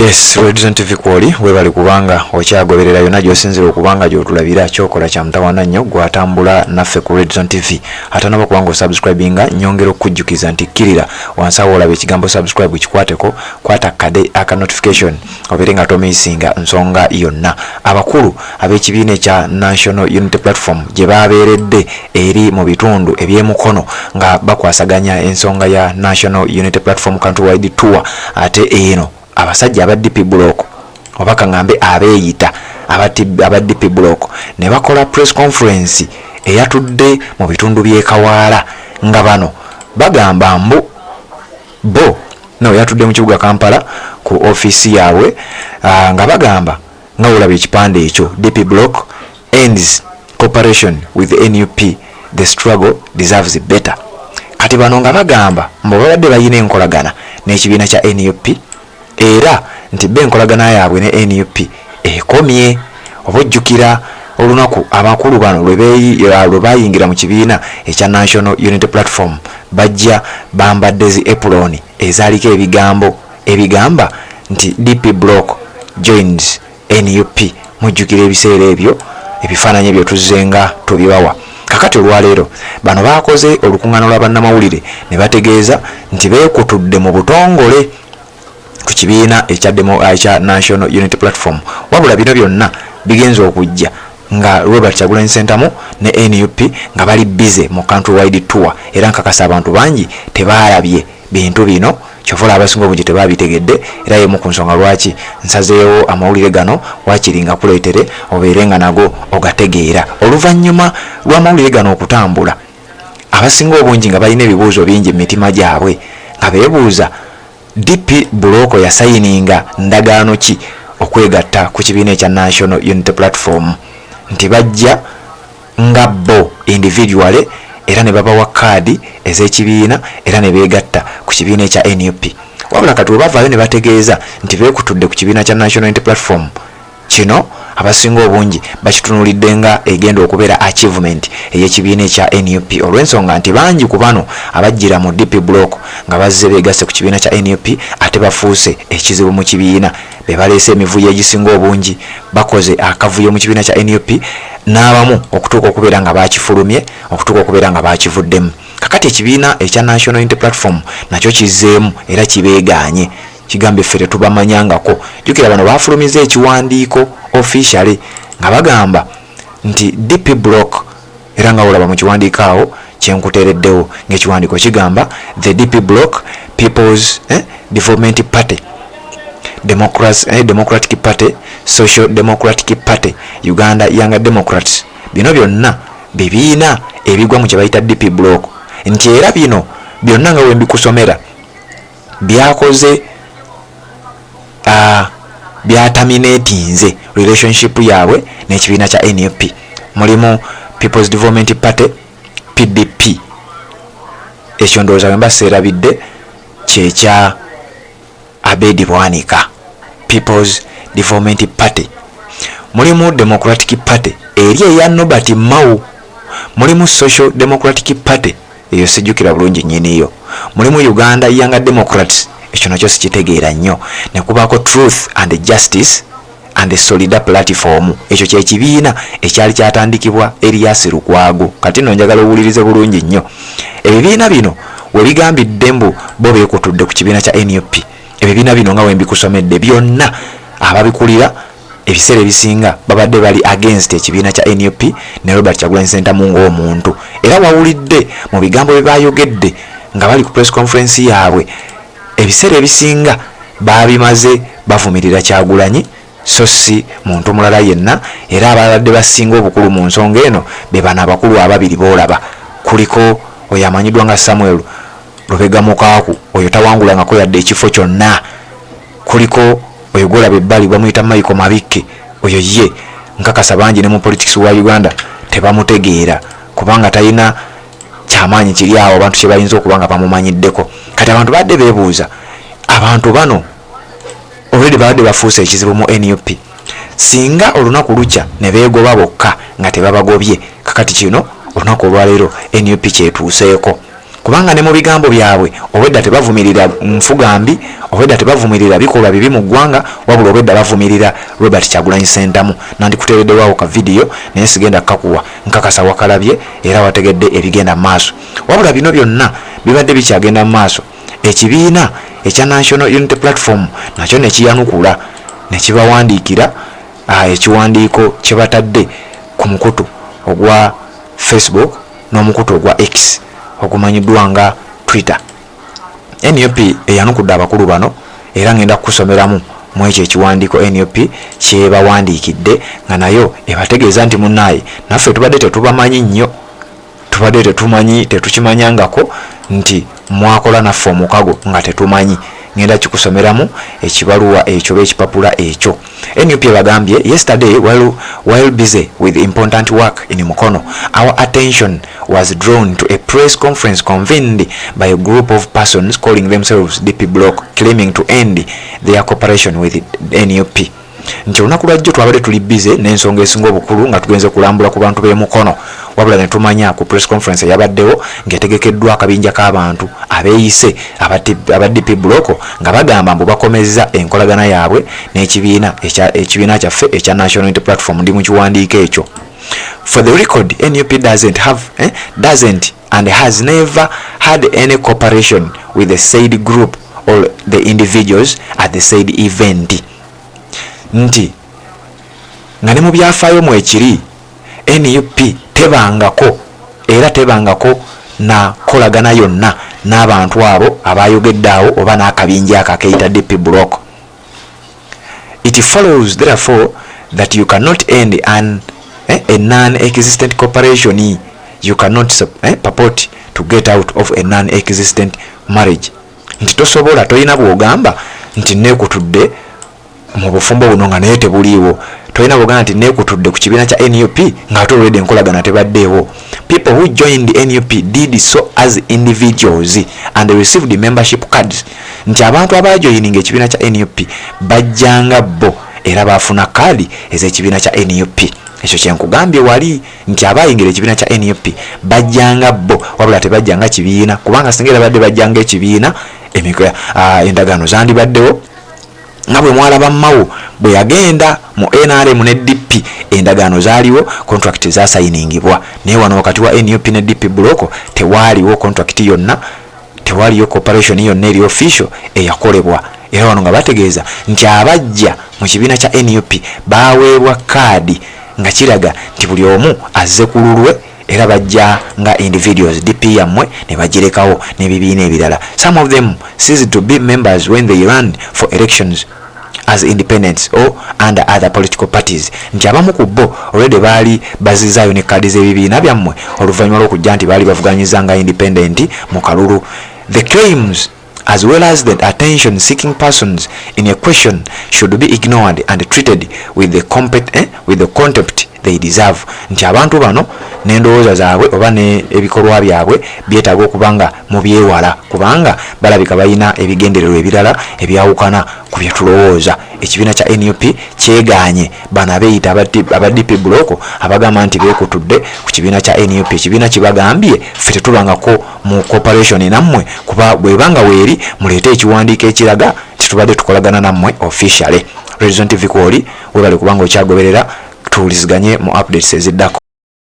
Yes, Redison TV kwoli webali kubanga okyagoberera yonna gy'osinzira okubanga gy'otulabira kyokola kya mutawana nnyo gwatambula naffe ku Redison TV ate nabo kubanga osubscribinga nyongera okujjukiza nti kkirira wansi awo olaba ekigambo subscribe kikwateko kwata kade aka notification obeere nga tomiisinga nsonga yonna. Abakulu ab'ekibiina ekya National Unity Platform gye baabeeredde eri mu bitundu eby'emukono nga bakwasaganya ensonga ya National Unity Platform countrywide tour ate eno abasajja aba DP block obaka ngambe abeeyita aba DP block ne bakola press conference eyatudde mu bitundu by'Ekawaala nga bano bagamba mbu bo no yatudde mu kibuga Kampala ku office yaabwe nga bagamba nga olaba ekipande ekyo DP block ends cooperation with the NUP, the struggle deserves better. Kati bano nga bagamba mbu babadde bayina enkolagana n'ekibiina kya NUP era nti benkolagana yaabwe ne NUP ekomye. Obujjukira olunaku abakulu bano lwe bayingira mu kibiina ekya National Unity Platform bajja bambadde zi apron ezaaliko ebigambo ebigamba nti DP block joins NUP. Mujjukira ebiseera ebyo ebifaananyi ebyo tuzzenga tubibawa. Kakati olwaleero bano baakoze olukuŋŋaana lw'abannamawulire ne bategeeza nti beekutudde mu butongole ku kibiina ekya National Unity Platform. Wabula bino byonna bigenza okujja nga Robert Kyagulanyi Ssentamu ne NUP nga bali bize mu countrywide tour era nkakasa abantu bangi tebaalabye bintu bino kyovula abasinga obungi tebaabitegedde era yemu ku nsonga lwaki nsazeewo amawulire gano wakiringa kuleetere obeere nga nago ogategeera. Oluvannyuma lw'amawulire gano okutambula abasinga obungi nga balina ebibuuzo bingi mu mitima gyabwe nga beebuuza DP block ya sayininga ndagaano ki okwegatta ku kibiina ekya National Unity Platform nti bajja nga bo individually era ne babawa kaadi ez'ekibiina era ne beegatta ku kibiina ekya NUP. Wabula kati webavaayo ne bategeeza nti beekutudde ku kibiina kya National Unity Platform kino abasinga obungi bakitunuulidde nga egenda okubeera achievement ey'ekibiina ekya NUP olw'ensonga nti bangi ku bano abajjira mu DP block nga bazze beegasse ku kibiina kya NUP ate bafuuse ekizibu mu kibiina be baleese emivuyo egisinga obungi bakoze akavuyo mu kibiina kya NUP n'abamu okutuuka okubeera nga bakifulumye okutuuka okubeera nga bakivuddemu. Kakati ekibiina ekya National Unity Platform nakyo kizzeemu era kibeegaanye kigambe ffe tetubamanyangako. Jjukira bano baafulumiza ekiwandiiko officially nga bagamba nti DP block era nga olaba mu kiwandiiko awo kyenkuteereddewo ng'ekiwandiiko kigamba the DP block People's Development Party, Democratic Party, Social Democratic Party, Uganda Young Democrats. Bino byonna bibiina ebigwa mu kye bayita DP block nti era bino byonna nga wembikusomera byakoze byataminatinze relationship yaabwe n'ekibiina kya NUP. Mulimu People's Development Party PDP, ekyo ndowooza bwe mbaseerabidde kyekya Abedi Bwanika. People's Development Party. Mulimu Democratic Party eri eya Nobert Mao. Mulimu Social Democratic Party eyo sijjukira bulungi nnyiniyo. Mulimu Uganda Young Democrats ekyo nakyo sikitegeera nnyo. Ne kubaako Truth and Justice and Solidar Platform. Ekyo kye kibiina ekyali kyatandikibwa Erias Lukwago. Kati nno njagala owulirize bulungi nnyo. Ebibiina bino we bigambidde mbu bo beekutudde ku kibiina kya NUP. Ebibiina bino nga wembikusomedde byonna ababikulira ebiseera ebisinga babadde bali against ekibiina kya NUP ne Robert Kyagulanyi Ssentamu ng'omuntu. Era wawulidde mu bigambo bye baayogedde nga bali ku press conference yaabwe ebiseera ebisinga baabimaze bavumirira Kyagulanyi so si muntu mulala yenna. Era ababadde basinga obukulu mu nsonga eno be bano abakulu ababiri boolaba. Kuliko oyo amanyiddwa nga Samuel Lubega Mukaaku, oyo tawangulangako yadde ekifo kyonna. Kuliko oyo gwolaba ebbali bamuyita Michael Mabikke, oyo ye nkakasa bangi ne mu politics wa Uganda tebamutegeera kubanga talina kyamaanyi kiri awo abantu kye bayinza okuba nga bamumanyiddeko. Kati abantu badde beebuuza abantu bano already badde bafuuse ekizibu mu NUP singa olunaku lukya ne beegoba bokka nga tebabagobye. Kakati kino olunaku olwaleero NUP kyetuuseeko. kubanga ne mu bigambo byabwe obwedda tebavumirira nfugambi, obwedda tebavumirira bikolwa bibi mu ggwanga, wabula obwedda bavumirira Robert Kyagulanyi Ssentamu. Nandikuteereddewawo ka video naye sigenda kakuwa nkakasa wakalabye era wategedde ebigenda mu maaso. Wabula bino byonna bibadde bikyagenda mu maaso, ekibiina ekya National Unity Platform nakyo ne kiyanukula ne kibawandiikira ekiwandiiko kye batadde ku mukutu ogwa Facebook n'omukutu ogwa X okumanyiddwa nga Twitter. NUP eyanukudde abakulu bano era ngenda kusomeramu mu ekyo ekiwandiiko NUP kyebawandiikidde nga nayo ebategeeza nti munnaye naffe tubadde tetubamanyi nnyo, tubadde tetukimanyangako nti mwakola naffe omukago nga tetumanyi. Ngenda kikusomeramu ekibaluwa ekyo ekipapula ekyo. NUP bagambye yesterday while busy with important work in Mukono, our attention was drawn to a press conference convened by a group of persons calling themselves DP Block, claiming to end their cooperation with NUP. Nti olunaku lwajjo twabadde tuli busy n'ensonga esinga obukulu nga tugenze kulambula ku bantu b'e Mukono, wabula ne tumanya ku press conference yabaddewo ng'etegekeddwa akabinja k'abantu abeeyise aba DP Block nga bagamba mbu bakomezza enkolagana yaabwe n'ekibiina kyaffe ekya National Unity Platform. Ndi mu kiwandiiko ekyo. For the record, NUP doesn't and has never had any cooperation with the said group or the individuals at the said event. Nti nga ne mu byafaayo mu ekiri NUP tebangako na kolagana yonna n'abantu abo abayogeddeawo oba n'akabinja akakeyita DP Block. It follows therefore that you cannot end a non-existent cooperation. You cannot purport to get out of a non-existent marriage. Nti tosobola, toyina bw'ogamba nti neekutudde mu bufumbo buno nga naye tebuliiwo, toyina bw'ogamba nti neekutudde ku kibiina kya NUP nga ate olwedde enkolagana tebaddeewo. People who joined NUP did so as individuals and received membership cards. Nti abantu abajoyininga ekibiina kya NUP bajjanga bo era baafuna kaadi ez'ekibiina kya NUP. Ekyo kyenkugambye wali nti abayingira ekibiina kya NUP bajjanga bo wabula tebajjanga kibiina, kubanga singa era badde bajjanga ekibiina endagaano zandibaddewo nga bwe mwalaba Mawu bwe yagenda mu NRM ne DP endagaano zaaliwo, contract zasayiningibwa. Naye wano wakati wa NUP ne DP Block tewaaliwo contract yonna, tewaaliyo cooperation yonna eri official eyakolebwa. Era wano nga bategeeza nti abajja mu kibiina kya NUP baaweebwa kaadi nga kiraga nti buli omu azze ku lulwe era bajja nga individuals. DP yammwe ne bagirekawo n'ebibiina ebirala. Some of them ceased to be members when they ran for elections as independents or under other political parties. Nti abamu ku bo already baali bazizaayo ne kaadi z'ebibiina byammwe oluvannyuma lw'okujja nti baali bavuganyiza nga independent mu kalulu. The claims as well as the attention-seeking persons in a question should be ignored and treated with the contempt they deserve. Nti abantu bano n'endowooza zaabwe oba n'ebikolwa byabwe byetaaga okubanga mu byewala, kubanga balabika balina ebigendererwa ebirala ebyawukana ku bye tulowooza. Ekibiina kya NUP kyegaanye bano abeeyita aba DP Block abagamba nti beekutudde ku kibiina kya NUP. Ekibiina kibagambye ffe tetubangako mu cooperation nammwe, kuba bwebanga weeri muleete ekiwandiiko ekiraga titubadde tukolagana nammwe officially. Reason TV kwoli webale kubanga okyagoberera tuwuliziganye mu updates eziddako.